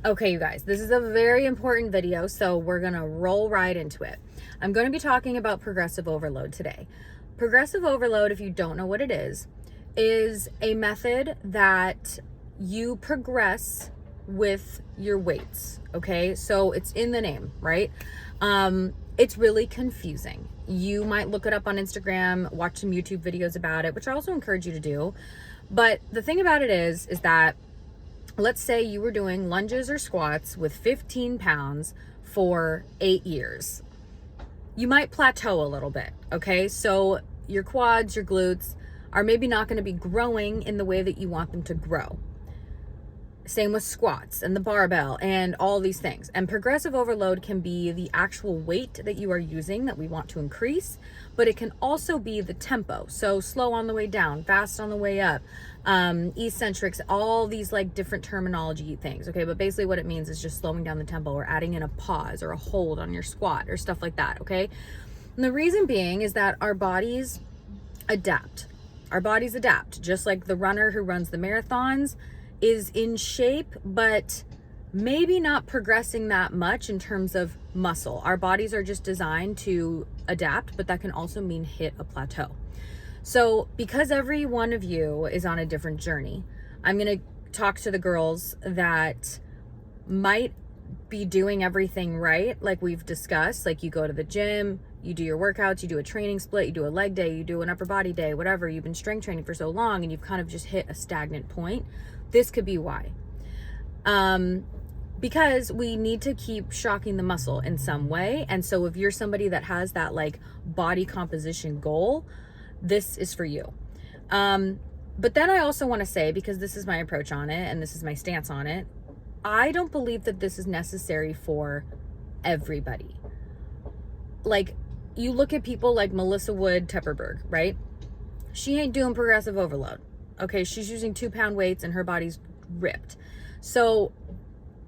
Okay, you guys, this is a very important video, so we're gonna roll right into it. I'm gonna be talking about progressive overload today. Progressive overload, if you don't know what it is a method that you progress with your weights, okay? So it's in the name, right? It's really confusing. You might look it up on Instagram, watch some YouTube videos about it, which I also encourage you to do. But the thing about it is that let's say you were doing lunges or squats with 15 pounds for 8 years. You might plateau a little bit, okay? So your quads, your glutes are maybe not going to be growing in the way that you want them to grow. Same with squats and the barbell and all these things. And progressive overload can be the actual weight that you are using that we want to increase, but it can also be the tempo. So slow on the way down, fast on the way up, eccentrics, all these like different terminology things. Okay. But basically what it means is just slowing down the tempo or adding in a pause or a hold on your squat or stuff like that. Okay. And the reason being is that our bodies adapt. Our bodies adapt, just like the runner who runs the marathons is in shape, but maybe not progressing that much in terms of muscle. Our bodies are just designed to adapt, but that can also mean hit a plateau. So because every one of you is on a different journey, I'm going to talk to the girls that might be doing everything right, like we've discussed. Like you go to the gym, you do your workouts, you do a training split, you do a leg day, you do an upper body day, whatever. You've been strength training for so long and you've kind of just hit a stagnant point. This could be why. Because we need to keep shocking the muscle in some way. And so if you're somebody that has that like body composition goal, this is for you. But then I also want to say, because this is my approach on it and this is my stance on it, I don't believe that this is necessary for everybody. Like you look at people like Melissa Wood Tepperberg, right? She ain't doing progressive overload. Okay, she's using 2-pound weights and her body's ripped. So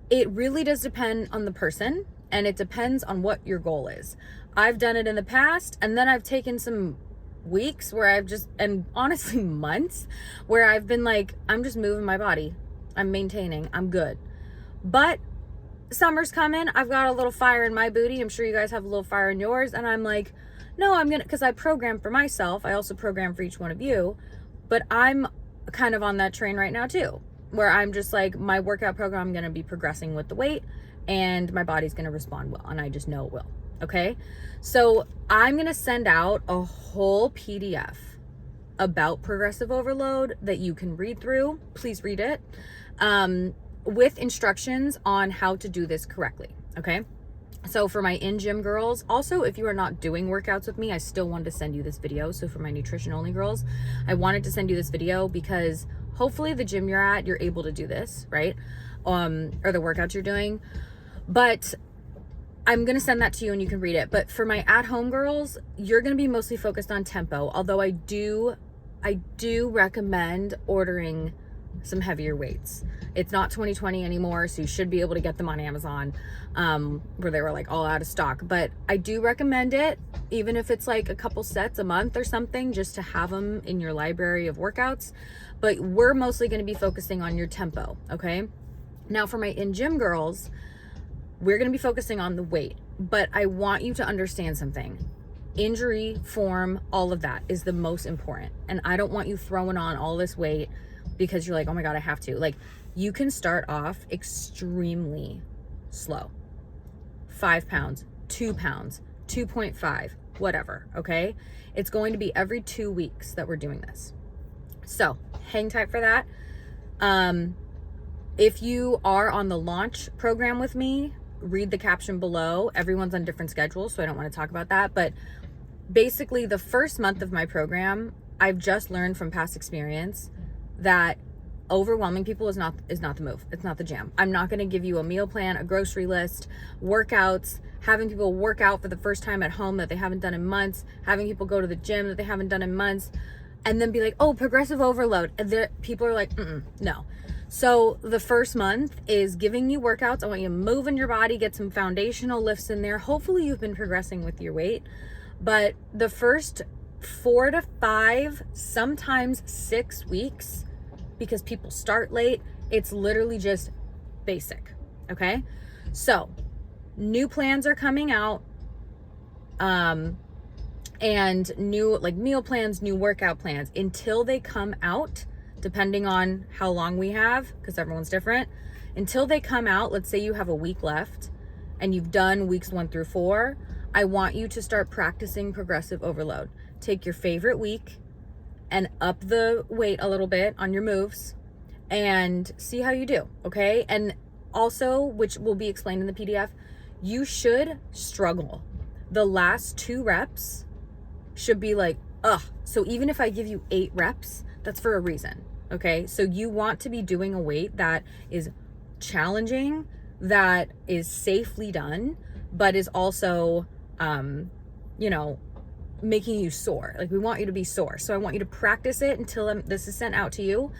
it really does depend on the person and it depends on what your goal is. I've done it in the past and then I've taken some weeks where I've just, and honestly months, where I've been like, I'm just moving my body. I'm maintaining, I'm good. But summer's coming, I've got a little fire in my booty. I'm sure you guys have a little fire in yours. And I'm like, no, I'm gonna, because I program for myself. I also program for each one of you. But I'm kind of on that train right now too, where I'm just like, my workout program, I'm going to be progressing with the weight and my body's going to respond well. And I just know it will. Okay. So I'm going to send out a whole PDF about progressive overload that you can read through. Please read it, with instructions on how to do this correctly. Okay. So for my in-gym girls, also, if you are not doing workouts with me, I still wanted to send you this video. So for my nutrition only girls, I wanted to send you this video because hopefully the gym you're at, you're able to do this, right? Or the workouts you're doing. But I'm going to send that to you and you can read it. But for my at-home girls, you're going to be mostly focused on tempo. Although I do recommend ordering some heavier weights. It's not 2020 anymore, so you should be able to get them on Amazon, where they were like all out of stock. But I do recommend it, even if it's like a couple sets a month or something, just to have them in your library of workouts. But we're mostly going to be focusing on your tempo, okay? Now for my in-gym girls, we're going to be focusing on the weight, but I want you to understand something. Injury, form, all of that is the most important. And I don't want you throwing on all this weight because you're like, oh my God, I have to. Like, you can start off extremely slow. 5 pounds, 2 pounds, 2.5, whatever, okay? It's going to be every 2 weeks that we're doing this. So hang tight for that. If you are on the launch program with me, read the caption below. Everyone's on different schedules, so I don't want to talk about that. But basically the first month of my program, I've just learned from past experience that overwhelming people is not the move. It's not the jam. I'm not going to give you a meal plan, a grocery list, workouts, having people work out for the first time at home that they haven't done in months, having people go to the gym that they haven't done in months, and then be like, oh, progressive overload. And people are like, no. So the first month is giving you workouts. I want you to move in your body, get some foundational lifts in there. Hopefully you've been progressing with your weight. But the first 4 to 5, sometimes 6 weeks, because people start late, it's literally just basic. Okay. So new plans are coming out. And new like meal plans, new workout plans. Until they come out, depending on how long we have, because everyone's different, until they come out, let's say you have a week left and you've done weeks 1 through 4, I want you to start practicing progressive overload. Take your favorite week and up the weight a little bit on your moves and see how you do, okay? And also, which will be explained in the PDF, you should struggle. The last 2 reps should be like, ugh. So even if I give you 8 reps, that's for a reason, okay? So you want to be doing a weight that is challenging, that is safely done, but is also, you know, making you sore. Like, we want you to be sore. So I want you to practice it until this is sent out to you.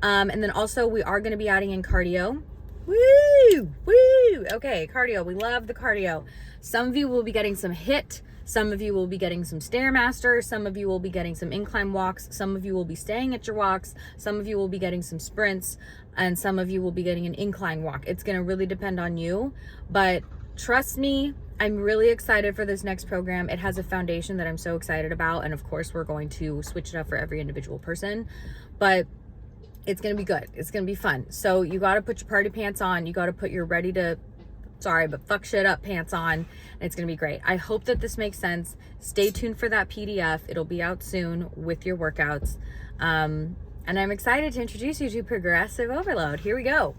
And then also we are going to be adding in cardio. Woo! Woo! Okay, cardio. We love the cardio. Some of you will be getting some HIIT. Some of you will be getting some Stairmaster. Some of you will be getting some incline walks. Some of you will be staying at your walks. Some of you will be getting some sprints. And some of you will be getting an incline walk. It's going to really depend on you. But trust me, I'm really excited for this next program. It has a foundation that I'm so excited about. And of course, we're going to switch it up for every individual person. But it's going to be good. It's going to be fun. So you got to put your party pants on. You got to put your ready to, sorry, but fuck shit up pants on. And it's going to be great. I hope that this makes sense. Stay tuned for that PDF. It'll be out soon with your workouts. And I'm excited to introduce you to progressive overload. Here we go.